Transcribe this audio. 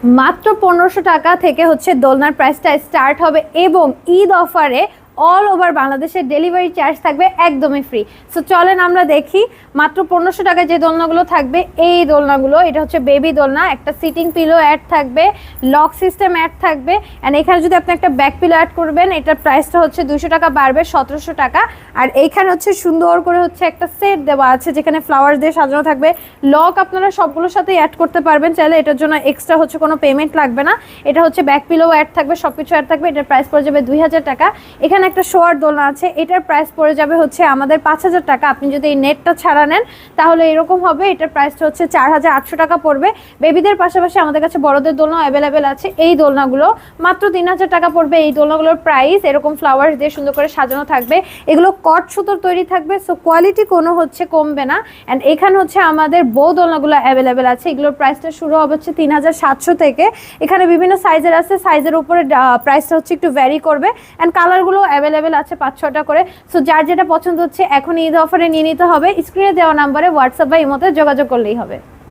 মাত্র 1500 টাকা থেকে হচ্ছে দোলনার প্রাইসটা স্টার্ট হবে এবং ঈদ অফারে অল ওভার বাংলাদেশের ডেলিভারি চার্জ থাকবে একদমই ফ্রি। সো চলেন আমরা দেখি মাত্র 1500 টাকায় যে দোলনাগুলো থাকবে। এই দোলনাগুলো, এটা হচ্ছে বেবি দোলনা, একটা সিটিং পিলো অ্যাড থাকবে, লক সিস্টেম অ্যাড থাকবে, অ্যান্ড এখানে যদি আপনি একটা ব্যাক পিলো অ্যাড করবেন এটার প্রাইসটা হচ্ছে 200 টাকা বাড়বে 1700 টাকা। আর এইখানে হচ্ছে সুন্দর করে হচ্ছে একটা সেট দেওয়া আছে যেখানে ফ্লাওয়ার দিয়ে সাজানো থাকবে। লক আপনারা সবগুলোর সাথেই অ্যাড করতে পারবেন চাইলে, এটার জন্য এক্সট্রা হচ্ছে কোনো পেমেন্ট লাগবে না। এটা হচ্ছে ব্যাক পিলো অ্যাড থাকবে, সব কিছু অ্যাড থাকবে। এটার প্রাইস পড়ে যাবে 2000 টাকা। এখানে একটা শোয়ার দোলনা আছে, এটার প্রাইস পড়ে যাবে হচ্ছে আমাদের 5000 টাকা। আপনি যদি এই নেটটা ছাড়া নেন তাহলে এরকম হবে, এটার প্রাইসটা হচ্ছে 4800 টাকা পড়বে। বেবিদের পাশাপাশি আমাদের কাছে বড়দের দোলনা অ্যাভেলেবেল আছে। এই দোলনাগুলো মাত্র 3000 টাকা পড়বে। এই দোলনাগুলোর প্রাইস এরকম ফ্লাওয়ার দিয়ে সুন্দর করে সাজানো থাকবে, এগুলো কট সুতোর তৈরি থাকবে, সো কোয়ালিটি কোনো হচ্ছে কমবে না। অ্যান্ড এখানে হচ্ছে আমাদের বউ দোলনাগুলো অ্যাভেলেবেল আছে, এগুলোর প্রাইসটা শুরু হবে হচ্ছে 3700 থেকে। এখানে বিভিন্ন সাইজের আছে, সাইজের উপরে প্রাইসটা হচ্ছে একটু ভ্যারি করবে। অ্যান্ড কালারগুলো অ্যাভেলেবেল আছে 5-6টা করে। সো যার যেটা পছন্দ হচ্ছে এখন ঈদ অফারে নিয়ে নিতে হবে। স্ক্রিনে দেওয়া নাম্বারে হোয়াটসঅ্যাপ বা ইমোতে যোগাযোগ করলেই হবে।